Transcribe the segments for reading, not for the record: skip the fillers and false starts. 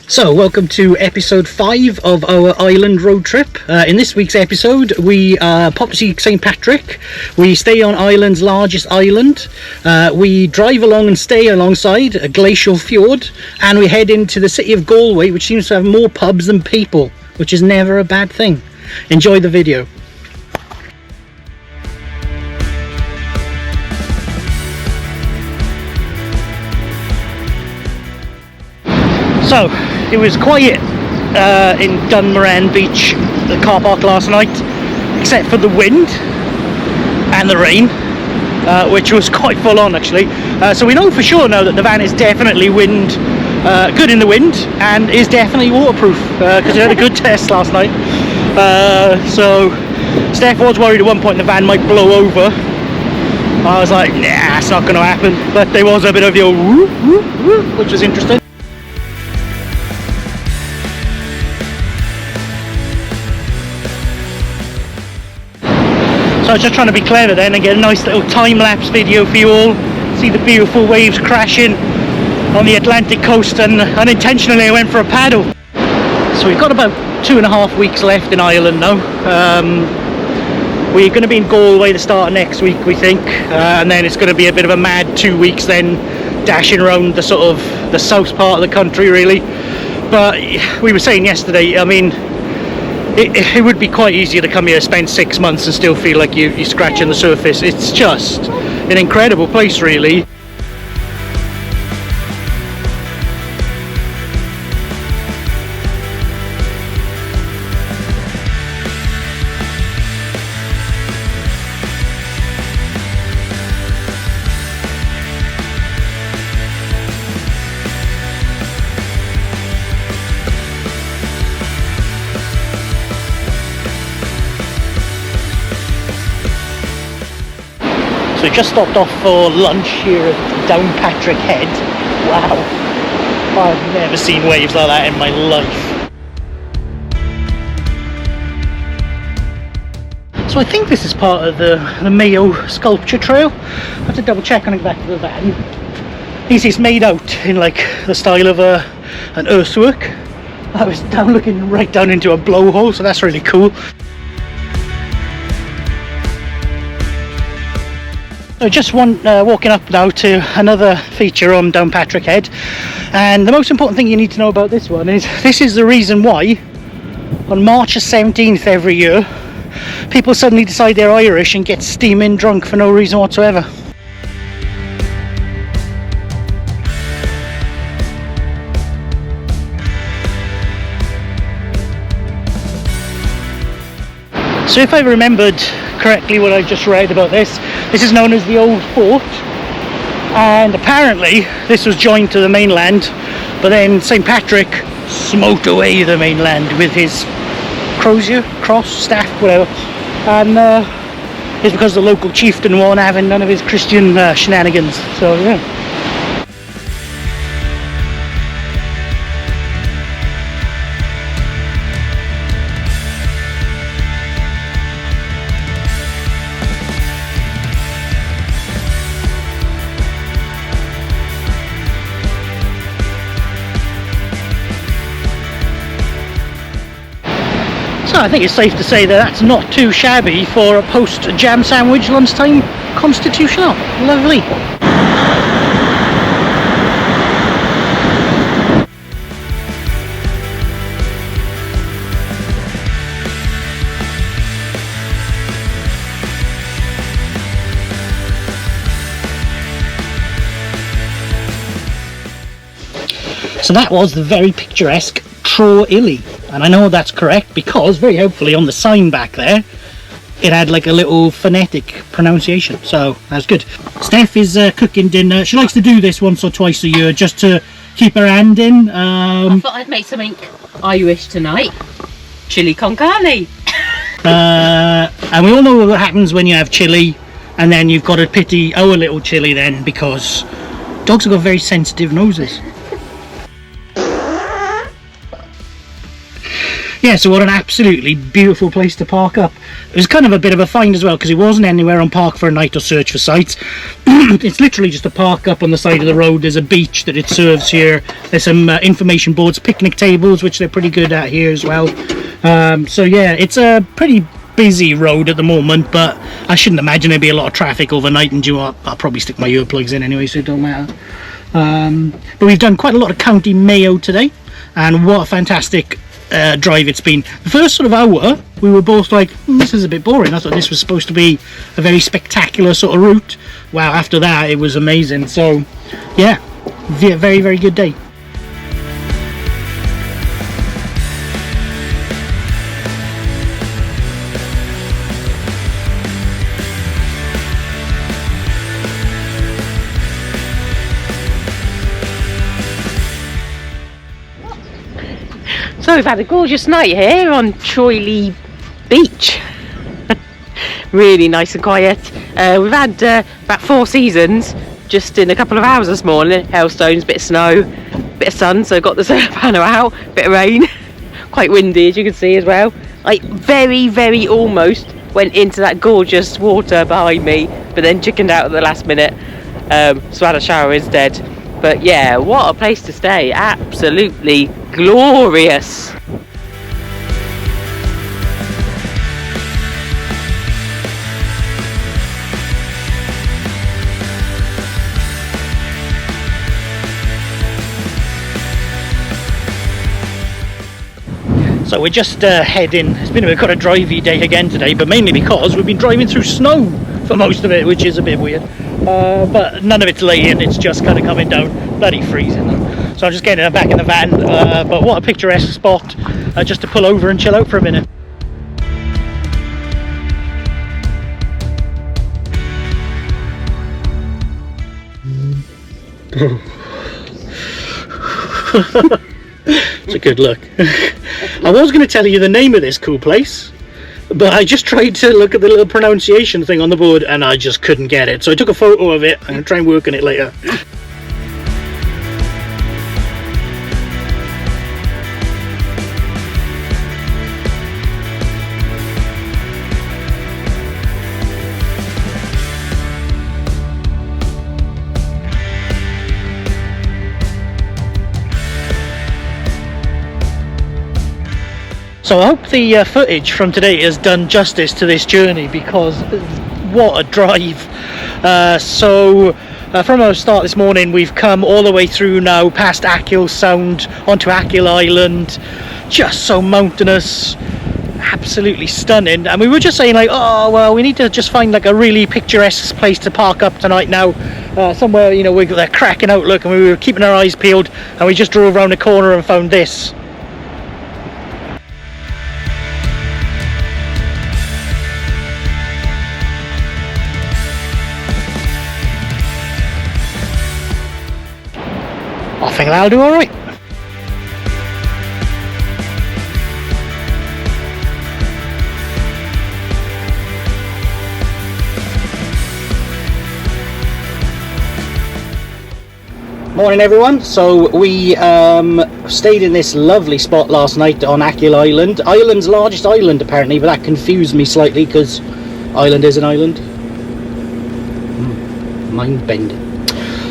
So, welcome to episode 5 of our island road trip. In this week's episode, we pop to see St. Patrick. We stay on Ireland's largest island. We drive along and stay alongside a glacial fjord. And we head into the city of Galway, which seems to have more pubs than people, which is never a bad thing. Enjoy the video. So, it was quiet in Connemara Beach, the car park last night, except for the wind and the rain, which was quite full on actually. So we know for sure now that the van is definitely good in the wind and is definitely waterproof, because we had a good test last night. So Steph was worried at one point the van might blow over. I was like, nah, it's not going to happen, but there was a bit of the old whoop, whoop, whoop, which was interesting. So I was just trying to be clever then and get a nice little time-lapse video for you all. See the beautiful waves crashing on the Atlantic coast, and unintentionally I went for a paddle. So we've got about 2.5 weeks left in Ireland now. We're going to be in Galway the start of next week, we think, and then it's going to be a bit of a mad 2 weeks then, dashing around the sort of the south part of the country really. But we were saying yesterday, I mean, it would be quite easy to come here, spend 6 months and still feel like you're scratching the surface. It's just an incredible place really. So we just stopped off for lunch here at Downpatrick Head. Wow, I've never seen waves like that in my life. So I think this is part of the Mayo sculpture trail. I have to double check when I get back to the van. It's made out in like the style of an earthwork. I was looking right down into a blowhole, so that's really cool. So just walking up now to another feature on Downpatrick Head, and the most important thing you need to know about this one is this is the reason why on March 17th every year people suddenly decide they're Irish and get steaming drunk for no reason whatsoever. So if I remembered correctly what I just read about this is known as the Old Fort, and apparently this was joined to the mainland, but then St. Patrick smote away the mainland with his crozier, cross, staff, whatever, and it's because the local chieftain wasn't having none of his Christian shenanigans, so yeah. So I think it's safe to say that that's not too shabby for a post-jam sandwich lunchtime constitutional. Lovely. So that was the very picturesque Illy, and I know that's correct because very helpfully on the sign back there it had like a little phonetic pronunciation, so that's good. Steph is cooking dinner. She likes to do this once or twice a year just to keep her hand in. I thought I'd make something Irish tonight. Chili con carne. And we all know what happens when you have chili and then you've got to pity our little chili then, because dogs have got very sensitive noses. Yeah, so what an absolutely beautiful place to park up. It was kind of a bit of a find as well, because it wasn't anywhere on Park for a Night or search for sites. It's literally just a park up on the side of the road. There's a beach that it serves here. There's some information boards, picnic tables, which they're pretty good at here as well. So yeah, it's a pretty busy road at the moment, but I shouldn't imagine there'd be a lot of traffic overnight, and I'll probably stick my earplugs in anyway, so it don't matter. But we've done quite a lot of County Mayo today, and what a fantastic drive it's been. The first sort of hour we were both like, this is a bit boring. I thought this was supposed to be a very spectacular sort of route. Wow, after that it was amazing. So yeah, very, very good day. So we've had a gorgeous night here on Troyley Beach. Really nice and quiet. We've had about 4 seasons just in a couple of hours this morning. Hailstones, bit of snow, bit of sun, so got the solar panel out, bit of rain. Quite windy, as you can see as well. Like very, very almost went into that gorgeous water behind me, but then chickened out at the last minute. So I had a shower instead. But yeah, what a place to stay. Absolutely glorious. So we're just heading. It's been a bit of a drivey day again today, but mainly because we've been driving through snow for most of it, which is a bit weird. But none of it's laying, it's just kind of coming down, bloody freezing. So I'm just getting back in the van, but what a picturesque spot just to pull over and chill out for a minute. It's a good look. I was going to tell you the name of this cool place, but I just tried to look at the little pronunciation thing on the board and I just couldn't get it. So I took a photo of it. I'm going to try and work on it later. So I hope the footage from today has done justice to this journey, because what a drive. From our start this morning, we've come all the way through now past Achill Sound onto Achill Island. Just so mountainous, absolutely stunning. And we were just saying like, oh well, we need to just find like a really picturesque place to park up tonight now, somewhere, you know, with that cracking outlook, and we were keeping our eyes peeled and we just drove around the corner and found this. I think that'll do alright. Morning everyone. So we stayed in this lovely spot last night on Achill Island. Ireland's largest island apparently, but that confused me slightly because Ireland is an island. Mind bending.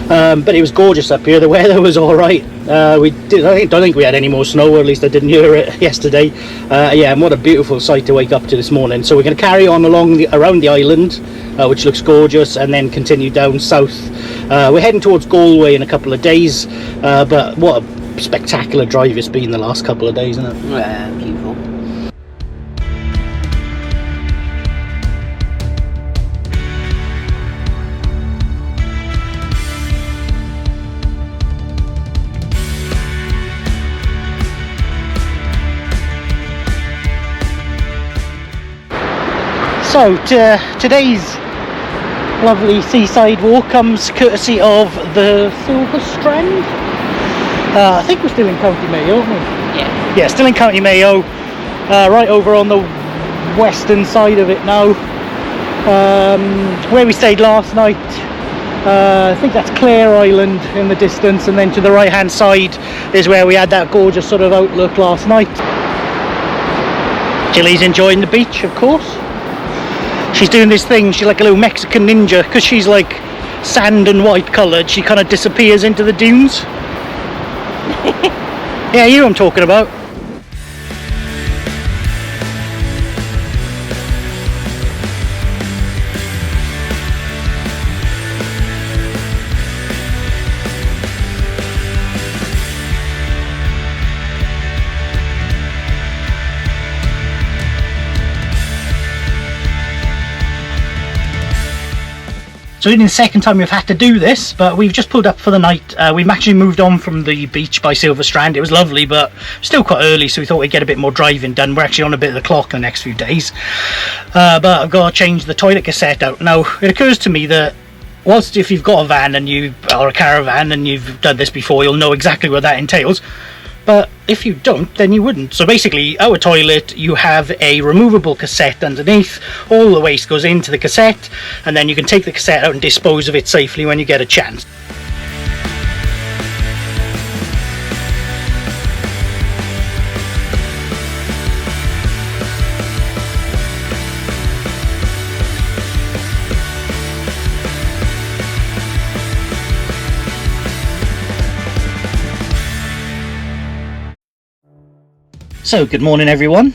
But it was gorgeous up here. The weather was all right. I don't think we had any more snow, or at least I didn't hear it yesterday. Yeah, and what a beautiful sight to wake up to this morning. So we're going to carry on around the island, which looks gorgeous, and then continue down south. We're heading towards Galway in a couple of days, but what a spectacular drive it's been the last couple of days, isn't it? Yeah, beautiful. So today's lovely seaside walk comes courtesy of the Silver Strand. I think we're still in County Mayo, aren't we? Yeah. Yeah, still in County Mayo, right over on the western side of it now. Where we stayed last night, I think that's Clare Island in the distance, and then to the right hand side is where we had that gorgeous sort of outlook last night. Chili's enjoying the beach, of course. She's doing this thing, she's like a little Mexican ninja, because she's like sand and white coloured, she kind of disappears into the dunes. Yeah, you know what I'm talking about. So it's the second time we've had to do this, but we've just pulled up for the night. We've actually moved on from the beach by Silver Strand. It was lovely, but still quite early, so we thought we'd get a bit more driving done. We're actually on a bit of the clock the next few days. But I've got to change the toilet cassette out. Now, it occurs to me that whilst if you've got a van or a caravan and you've done this before, you'll know exactly what that entails. But if you don't, then you wouldn't. So basically, our toilet, you have a removable cassette underneath. All the waste goes into the cassette, and then you can take the cassette out and dispose of it safely when you get a chance. So, good morning everyone.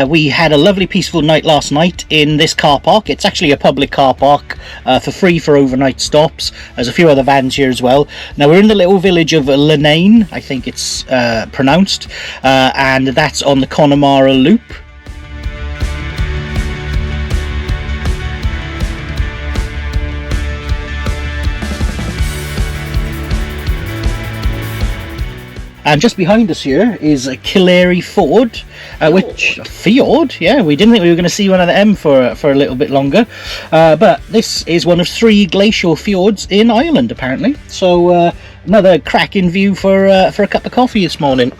We had a lovely peaceful night last night in this car park. It's actually a public car park for free for overnight stops. There's a few other vans here as well. Now we're in the little village of Lenane, I think it's pronounced, and that's on the Connemara loop. And just behind us here is a Killary Fjord, Fjord, yeah, we didn't think we were going to see one of them for a little bit longer, but this is one of 3 glacial fjords in Ireland apparently. So another cracking view for a cup of coffee this morning.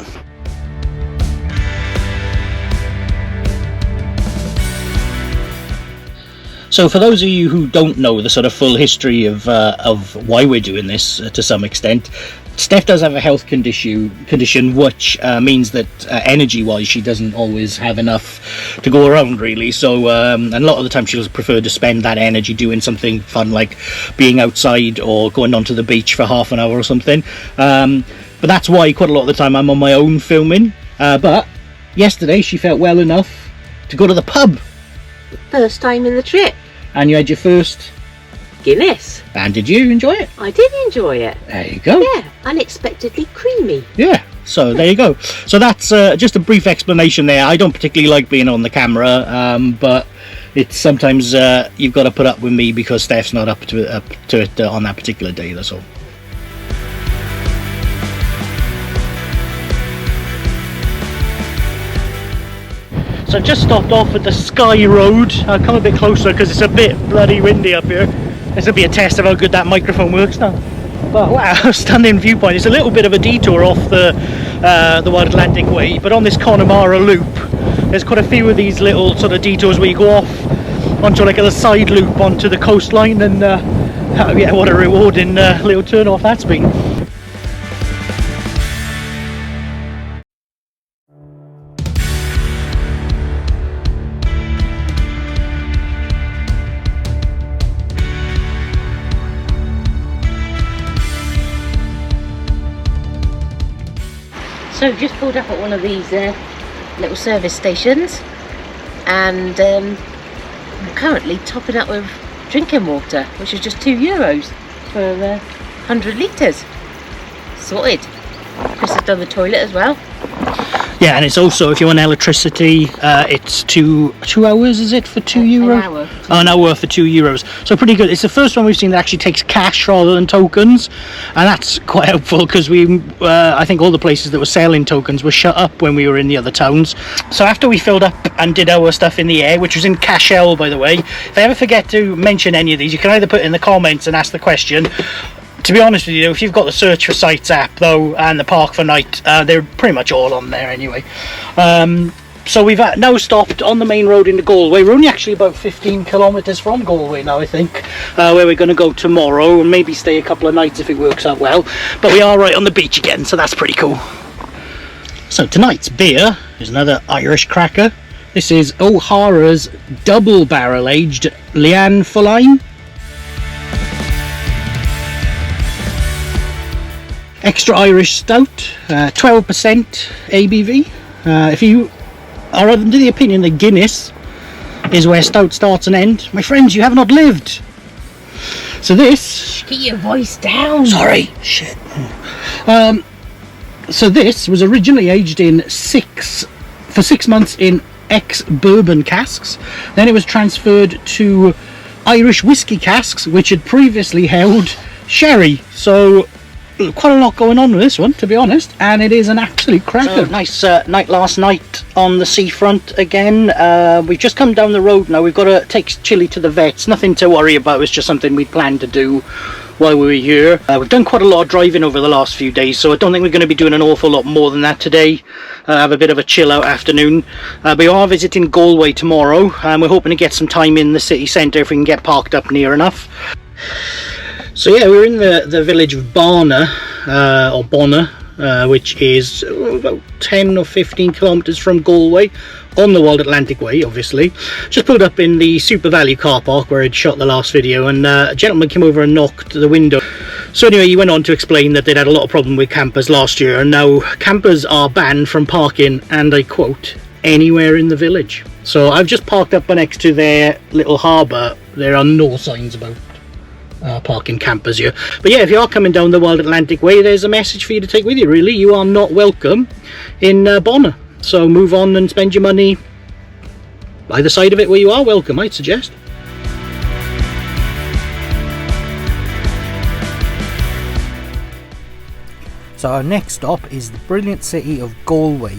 So for those of you who don't know the sort of full history of why we're doing this to some extent, Steph does have a health condition which means that energy-wise she doesn't always have enough to go around really. So and a lot of the time she'll prefer to spend that energy doing something fun like being outside or going onto the beach for half an hour or something. But that's why quite a lot of the time I'm on my own filming. But yesterday she felt well enough to go to the pub. First time in the trip. And you had your first Guinness. And did you enjoy it? I did enjoy it. There you go. Yeah, unexpectedly creamy. Yeah, so there you go. So that's just a brief explanation there. I don't particularly like being on the camera, but it's sometimes you've got to put up with me because Steph's not up to it on that particular day, that's all. So I've just stopped off at the Sky Road. I'll come a bit closer because it's a bit bloody windy up here. This will be a test of how good that microphone works now. But wow, stunning viewpoint. It's a little bit of a detour off the Wild Atlantic Way, but on this Connemara loop, there's quite a few of these little sort of detours where you go off onto like a side loop onto the coastline, and yeah, what a rewarding little turn off that's been. So just pulled up at one of these little service stations, and I'm currently topping up with drinking water, which is just €2 for 100 litres. Sorted. Chris has done the toilet as well. Yeah, and it's also, if you want electricity, it's two hours, is it, for €2? An hour. Oh, an hour for €2. So pretty good. It's the first one we've seen that actually takes cash rather than tokens, and that's quite helpful because I think all the places that were selling tokens were shut up when we were in the other towns. So after we filled up and did our stuff in the air, which was in Cashel, by the way, if I ever forget to mention any of these, you can either put it in the comments and ask the question. To be honest with you, if you've got the Search for Sights app though, and the Park for Night, they're pretty much all on there anyway. So we've now stopped on the main road into Galway. We're only actually about 15 kilometres from Galway now, I think, where we're going to go tomorrow and maybe stay a couple of nights if it works out well. But we are right on the beach again, so that's pretty cool. So tonight's beer is another Irish cracker This is O'Hara's double barrel aged Leanne Foline. Extra Irish Stout, 12% ABV. If you are under the opinion that Guinness is where stout starts and ends, my friends, you have not lived. So this... Keep your voice down. Sorry. Shit. So this was originally aged for 6 months in ex-bourbon casks. Then it was transferred to Irish whiskey casks, which had previously held sherry. So quite a lot going on with this one, to be honest, and it is an absolute cracker. So, nice night last night on the seafront again. We've just come down the road now. We've got to take Chili to the vets. Nothing to worry about. It's just something we planned to do while we were here. We've done quite a lot of driving over the last few days, so I don't think we're going to be doing an awful lot more than that today. Have a bit of a chill out afternoon. We are visiting Galway tomorrow, and we're hoping to get some time in the city centre if we can get parked up near enough. So yeah, we're in the village of Barna, or Barna, which is about 10 or 15 kilometres from Galway, on the Wild Atlantic Way, obviously. Just pulled up in the Super Value car park where I'd shot the last video, and a gentleman came over and knocked the window. So anyway, he went on to explain that they'd had a lot of problem with campers last year, and now campers are banned from parking, and I quote, anywhere in the village. So I've just parked up next to their little harbour. There are no signs about parking campers here, but yeah, if you are coming down the Wild Atlantic Way, there's a message for you to take with you. Really, you are not welcome in Barna, so move on and spend your money by the side of it where you are welcome, I'd suggest. So our next stop is the brilliant city of Galway.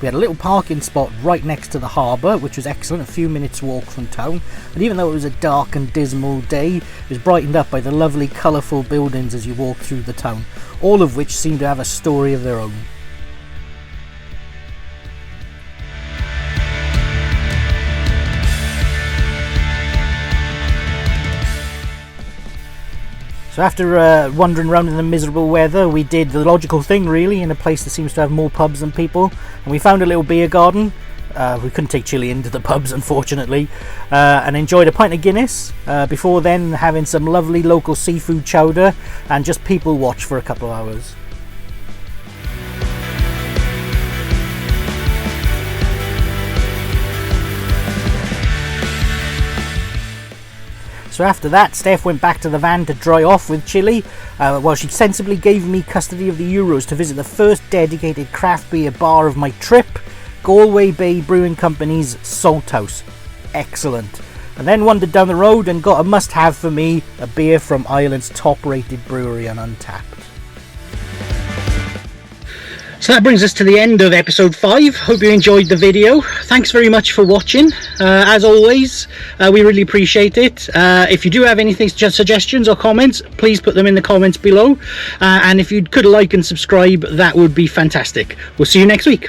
We had a little parking spot right next to the harbour, which was excellent, a few minutes walk from town. And even though it was a dark and dismal day, it was brightened up by the lovely colourful buildings as you walk through the town, all of which seem to have a story of their own. So after wandering around in the miserable weather, we did the logical thing really, in a place that seems to have more pubs than people, and we found a little beer garden. We couldn't take Chili into the pubs, unfortunately, and enjoyed a pint of Guinness, before then having some lovely local seafood chowder and just people watch for a couple of hours. So after that, Steph went back to the van to dry off with Chili, while she sensibly gave me custody of the Euros to visit the first dedicated craft beer bar of my trip, Galway Bay Brewing Company's Salt House. Excellent. And then wandered down the road and got a must-have for me, a beer from Ireland's top-rated brewery and Untapped. So that brings us to the end of episode 5. Hope you enjoyed the video. Thanks very much for watching. As always, we really appreciate it. If you do have anything, suggestions or comments, please put them in the comments below. And if you could like and subscribe, that would be fantastic. We'll see you next week.